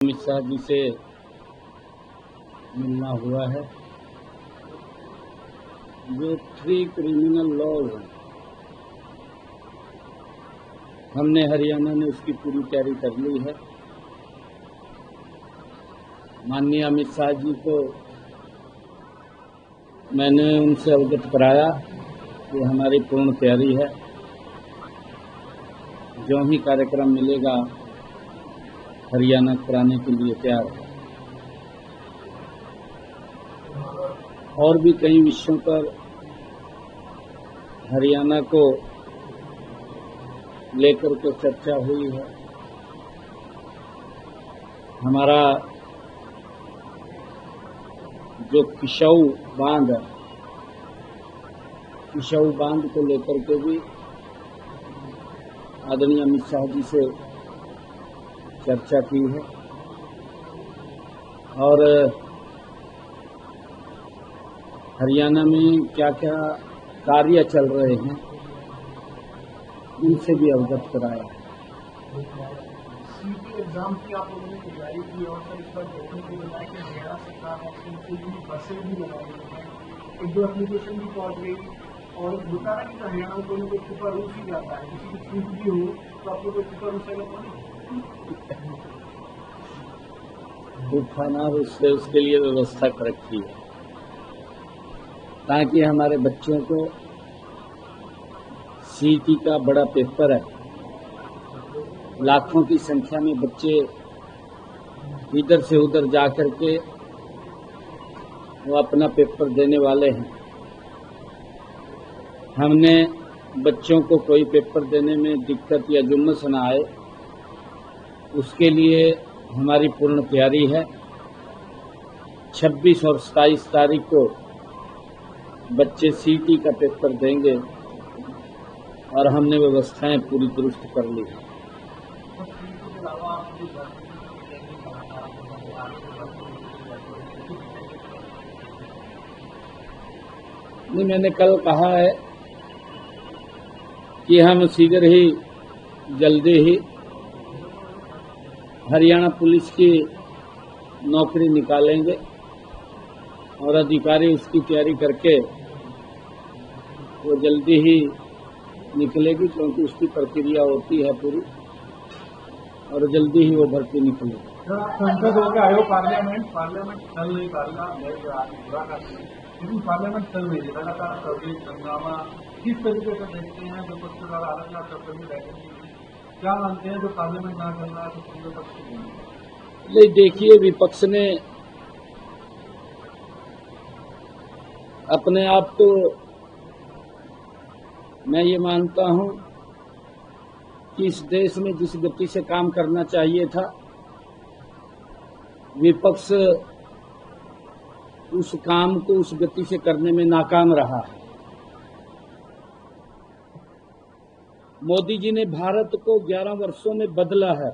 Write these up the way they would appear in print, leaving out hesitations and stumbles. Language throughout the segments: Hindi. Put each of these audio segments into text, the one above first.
अमित शाह जी से मिलना हुआ है। जो 3 क्रिमिनल लॉज हैं, हमने हरियाणा में उसकी पूरी तैयारी कर ली है। माननीय अमित शाह जी को मैंने उनसे अवगत कराया कि हमारी पूर्ण तैयारी है। जो ही कार्यक्रम मिलेगा हरियाणा कराने के लिए तैयार है। और भी कई विषयों पर हरियाणा को लेकर के चर्चा हुई है। हमारा जो किशाऊ बांध है, किशाऊ बांध को लेकर के भी आदरणीय अमित शाह जी से चर्चा की है। और हरियाणा में क्या क्या कार्य चल रहे हैं उनसे भी अवगत कराया है। सीटी एग्जाम की आप लोगों ने तैयारी की और सर इस बार देखने को मिला है कि हरियाणा सरकार ने इनके लिए बसें भी लगाई हैं, 1-2 एप्लीकेशन भी पहुंच गई और बता रहा है कि हरियाणा में कोई कोई छुपा रूस ही जाता है, किसी की छूट भी हो तो आप लोग को छुपा रूस आएगा खाना उसके लिए व्यवस्था कर रखी है ताकि हमारे बच्चों को सीटी का बड़ा पेपर है, लाखों की संख्या में बच्चे इधर से उधर जा करके वो अपना पेपर देने वाले हैं। हमने बच्चों को कोई पेपर देने में दिक्कत या जुम्मस न आए, उसके लिए हमारी पूर्ण तैयारी है। 26 और 27 तारीख को बच्चे सीटी का पेपर देंगे और हमने व्यवस्थाएं पूरी दुरुस्त कर ली हैं। नहीं, मैंने कल कहा है कि हम शीघ्र ही जल्दी ही हरियाणा पुलिस की नौकरी निकालेंगे और अधिकारी उसकी तैयारी करके वो जल्दी ही निकलेगी, क्योंकि उसकी प्रक्रिया होती है पूरी और जल्दी ही वो भर्ती निकलेगी। संसद हो गया आयोग पार्लियामेंट चल नहीं पा रहा, लेकिन पार्लियामेंट चल रही है, लगातार सर्दी हंगामा किस तरीके से देखते हैं? जो पत्रकार आलोचना करते हुए बैठेंगे, क्या मानते हैं जो पार्लियामेंट ना चल रहा है तो पूरे पक्ष नहीं, देखिए, विपक्ष ने अपने आप को, मैं ये मानता हूं कि इस देश में जिस गति से काम करना चाहिए था, विपक्ष उस काम को उस गति से करने में नाकाम रहा है। मोदी जी ने भारत को 11 वर्षों में बदला है।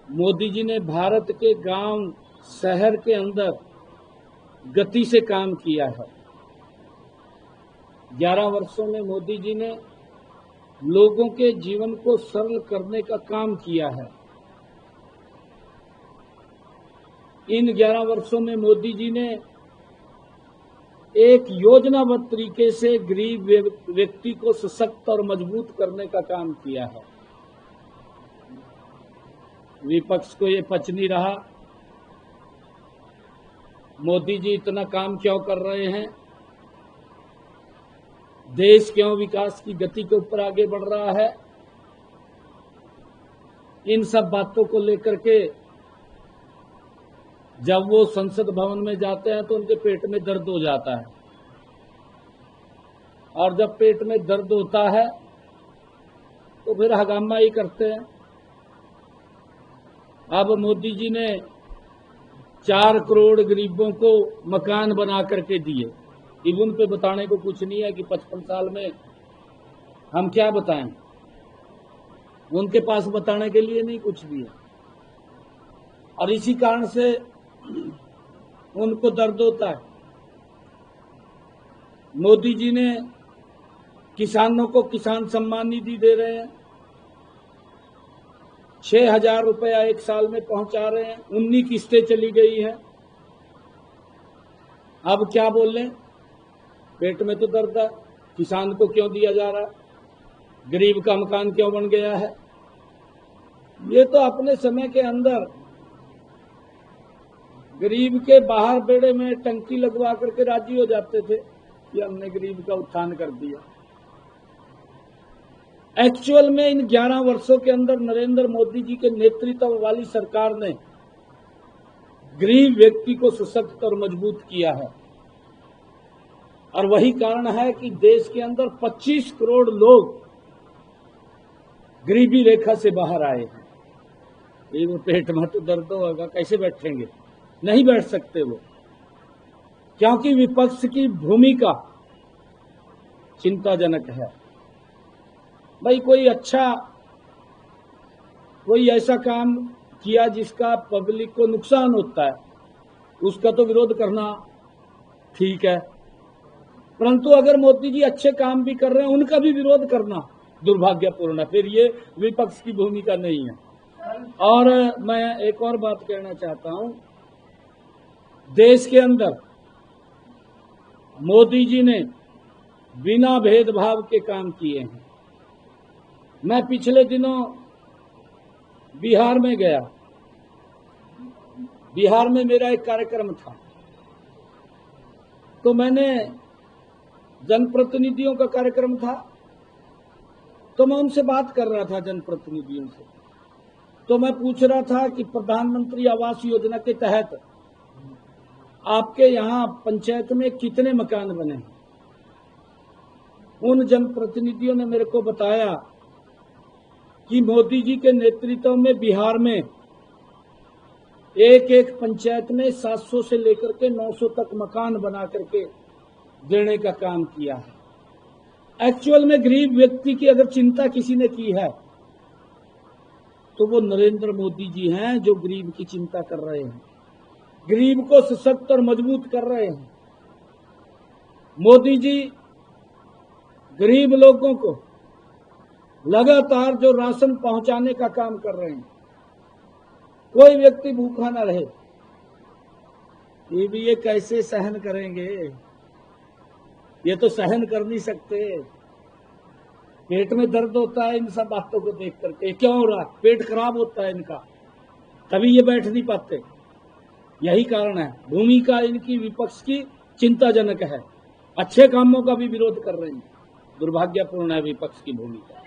मोदी जी ने भारत के गांव शहर के अंदर गति से काम किया है। 11 वर्षों में मोदी जी ने लोगों के जीवन को सरल करने का काम किया है। इन 11 वर्षों में मोदी जी ने एक योजनाबद्ध तरीके से गरीब व्यक्ति को सशक्त और मजबूत करने का काम किया है। विपक्ष को ये पच नहीं रहा, मोदी जी इतना काम क्यों कर रहे हैं, देश क्यों विकास की गति के ऊपर आगे बढ़ रहा है। इन सब बातों को लेकर के जब वो संसद भवन में जाते हैं तो उनके पेट में दर्द हो जाता है, और जब पेट में दर्द होता है तो फिर हंगामा ही करते हैं। अब मोदी जी ने 4 करोड़ गरीबों को मकान बना करके दिए। अब उन पे बताने को कुछ नहीं है कि 55 साल में हम क्या बताएं, उनके पास बताने के लिए नहीं कुछ भी है। और इसी कारण से उनको दर्द होता है। मोदी जी ने किसानों को किसान सम्मान निधि दे रहे हैं, 6,000 रुपया एक साल में पहुंचा रहे हैं, 19 किस्तें चली गई हैं। अब क्या बोलें, पेट में तो दर्द है। किसान को क्यों दिया जा रहा है, गरीब का मकान क्यों बन गया है। ये तो अपने समय के अंदर गरीब के बाहर बेड़े में टंकी लगवा करके राजी हो जाते थे कि हमने गरीब का उत्थान कर दिया। एक्चुअल में इन 11 वर्षों के अंदर नरेंद्र मोदी जी के नेतृत्व वाली सरकार ने गरीब व्यक्ति को सशक्त और मजबूत किया है, और वही कारण है कि देश के अंदर 25 करोड़ लोग गरीबी रेखा से बाहर आए हैं। ये वो पेट में तो दर्द होगा, कैसे बैठेंगे, नहीं बैठ सकते वो, क्योंकि विपक्ष की भूमिका चिंताजनक है। भाई कोई ऐसा काम किया जिसका पब्लिक को नुकसान होता है, उसका तो विरोध करना ठीक है, परंतु अगर मोदी जी अच्छे काम भी कर रहे हैं उनका भी विरोध करना दुर्भाग्यपूर्ण है। फिर ये विपक्ष की भूमिका नहीं है। और मैं एक और बात कहना चाहता हूं, देश के अंदर मोदी जी ने बिना भेदभाव के काम किए हैं। मैं पिछले दिनों बिहार में गया, बिहार में मेरा एक कार्यक्रम था, तो मैंने जनप्रतिनिधियों का कार्यक्रम था, तो मैं उनसे बात कर रहा था जनप्रतिनिधियों से। तो मैं पूछ रहा था कि प्रधानमंत्री आवास योजना के तहत आपके यहाँ पंचायत में कितने मकान बने हैं। उन जनप्रतिनिधियों ने मेरे को बताया कि मोदी जी के नेतृत्व में बिहार में एक एक पंचायत में 700 से लेकर के 900 तक मकान बना करके देने का काम किया है। एक्चुअल में गरीब व्यक्ति की अगर चिंता किसी ने की है तो वो नरेंद्र मोदी जी हैं, जो गरीब की चिंता कर रहे हैं, गरीब को सशक्त और मजबूत कर रहे हैं। मोदी जी गरीब लोगों को लगातार जो राशन पहुंचाने का काम कर रहे हैं, कोई व्यक्ति भूखा ना रहे। ये भी ये कैसे सहन करेंगे, ये तो सहन कर नहीं सकते। पेट में दर्द होता है इन सब बातों को देख करके। क्यों हो रहा, पेट खराब होता है इनका, तभी ये बैठ नहीं पाते। यही कारण है, भूमिका इनकी विपक्ष की चिंताजनक है, अच्छे कामों का भी विरोध कर रहे हैं। दुर्भाग्यपूर्ण है विपक्ष की भूमिका।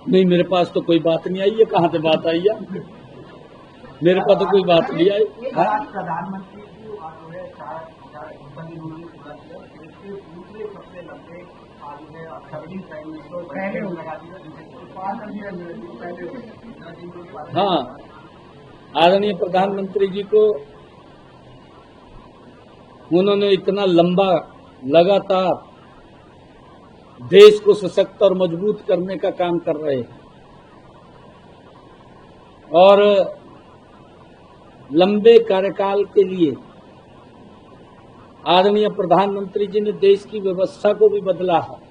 नहीं, मेरे पास तो कोई बात नहीं आई है। कहाँ से बात आई है, मेरे पास तो कोई बात नहीं आई। प्रधानमंत्री जी जो है 4 दूसरे सबसे लंबे हाँ, आदरणीय प्रधानमंत्री जी को उन्होंने इतना लंबा लगातार देश को सशक्त और मजबूत करने का काम कर रहे हैं, और लंबे कार्यकाल के लिए आदरणीय प्रधानमंत्री जी ने देश की व्यवस्था को भी बदला है।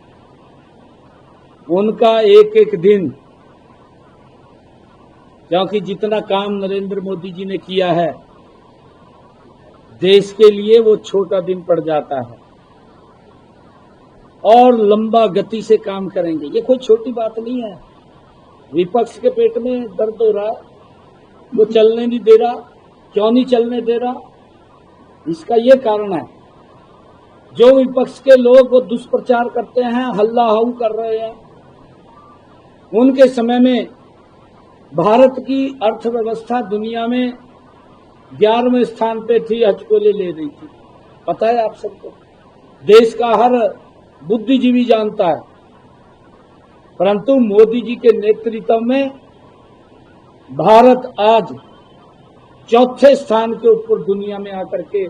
उनका एक एक दिन, क्योंकि जितना काम नरेंद्र मोदी जी ने किया है देश के लिए, वो छोटा दिन पड़ जाता है, और लंबा गति से काम करेंगे। ये कोई छोटी बात नहीं है। विपक्ष के पेट में दर्द हो रहा है, वो चलने नहीं दे रहा। क्यों नहीं चलने दे रहा, इसका ये कारण है, जो विपक्ष के लोग वो दुष्प्रचार करते हैं, हल्ला हाउ कर रहे हैं। उनके समय में भारत की अर्थव्यवस्था दुनिया में 11वें स्थान पे थी, हचकोले ले रही थी। पता है आप सबको, देश का हर बुद्धिजीवी जानता है। परंतु मोदी जी के नेतृत्व में भारत आज 4थे स्थान के ऊपर दुनिया में आकर के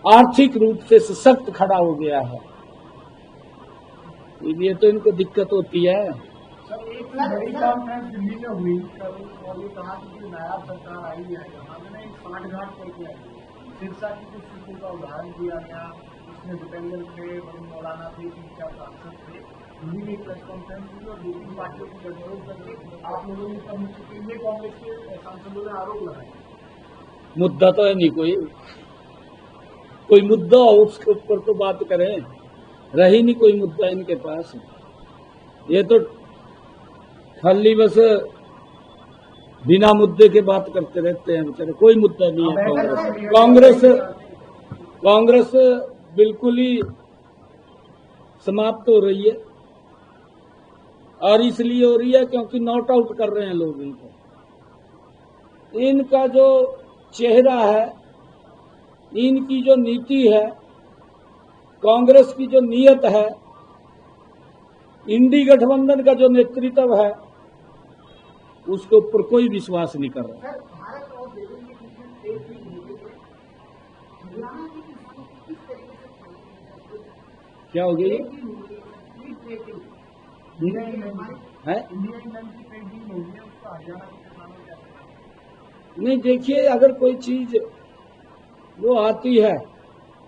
आर्थिक रूप से सशक्त खड़ा हो गया है। ये तो इनको दिक्कत होती है। सर, एक बड़ी कॉन्फ्रेंस दिल्ली में हुई, कल कहा कि नायाब सरकार आई है, हमने 60 घाट करके आई। सिरसा की कुछ सीटों का उदाहरण दिया गया, उसमें दीपेंद्र थे, वरुण मौलाना थे, 3-4 सांसद थे, उन्हीं ने एक प्रेस कॉन्फ्रेंस की और 2-3 पार्टियों की गठजोड़ करके आप लोगों ने सब मुख्य के लिए कांग्रेस के सांसदों ने आरोप लगाए। मुद्दा तो है नहीं, कोई मुद्दा हो उसके ऊपर तो बात करें, रही नहीं कोई मुद्दा इनके पास। ये तो खाली बस बिना मुद्दे के बात करते रहते हैं बेचारे, कोई मुद्दा नहीं है। कांग्रेस बिल्कुल ही समाप्त हो रही है, और इसलिए हो रही है क्योंकि नॉट आउट कर रहे हैं लोग इनको। इनका जो चेहरा है, इनकी जो नीति है, कांग्रेस की जो नीयत है, इंडी गठबंधन का जो नेतृत्व है, उसके ऊपर कोई विश्वास नहीं कर रहा। क्या हो गया है? नहीं, देखिए, अगर कोई चीज वो आती है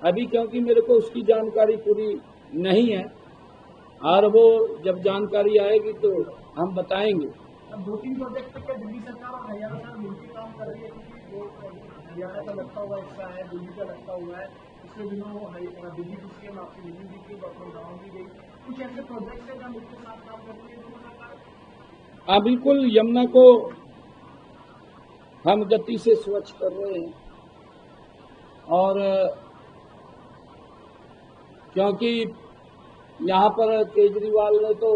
अभी, क्योंकि मेरे को उसकी जानकारी पूरी नहीं है, और वो जब जानकारी आएगी तो हम बताएंगे। 2-3 प्रोजेक्ट पे क्या दिल्ली सरकार और हरियाणा सरकार मिलकर काम कर रही है, क्योंकि वो हरियाणा का लगता हुआ हिस्सा है, दिल्ली का लगता हुआ है, पिछले दिनों दिल्ली की सीएम आपकी दिल्ली जी की डॉक्टर गाँव दी गई, कुछ ऐसे प्रोजेक्ट है जहाँ मिलकर साथ काम करती है सरकार। हाँ, बिल्कुल, यमुना को हम गति से स्वच्छ कर रहे हैं, और क्योंकि यहाँ पर केजरीवाल ने तो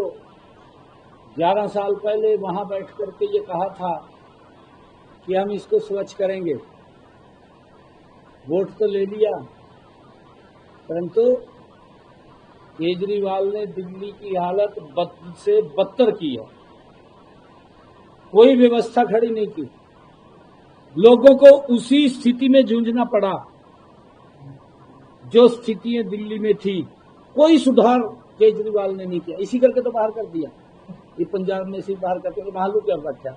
11 साल पहले वहां बैठ करके ये कहा था कि हम इसको स्वच्छ करेंगे, वोट तो ले लिया, परंतु केजरीवाल ने दिल्ली की हालत बद से बदतर की है। कोई व्यवस्था खड़ी नहीं की, लोगों को उसी स्थिति में जूझना पड़ा जो स्थितियां दिल्ली में थी। कोई सुधार केजरीवाल ने नहीं किया, इसी करके तो बाहर कर दिया। ये पंजाब में इसी बाहर करके मालूम क्या बैठा,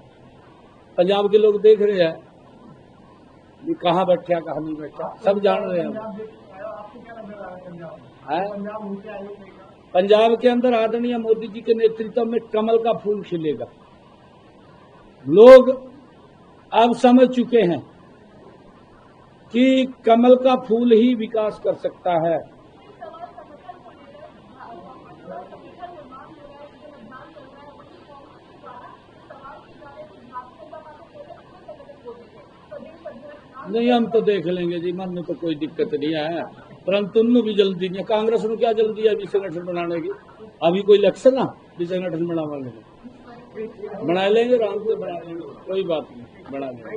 पंजाब के लोग देख रहे हैं ये कहाँ बैठा कहाँ नहीं बैठा, सब जान रहे हैं। पंजाब के अंदर आदरणीय मोदी जी के नेतृत्व में कमल का फूल खिलेगा। लोग अब समझ चुके हैं कि कमल का फूल ही विकास कर सकता है। नहीं, हम तो देख लेंगे जी, मन में तो कोई दिक्कत नहीं है, परंतु उन्होंने भी जल्दी नहीं, कांग्रेस ने क्या जल्दी है अभी संगठन बनाने की? अभी कोई इलेक्शन ना भी संगठन बना लेंगे, आराम से बना लेंगे, कोई बात नहीं, बना लेंगे।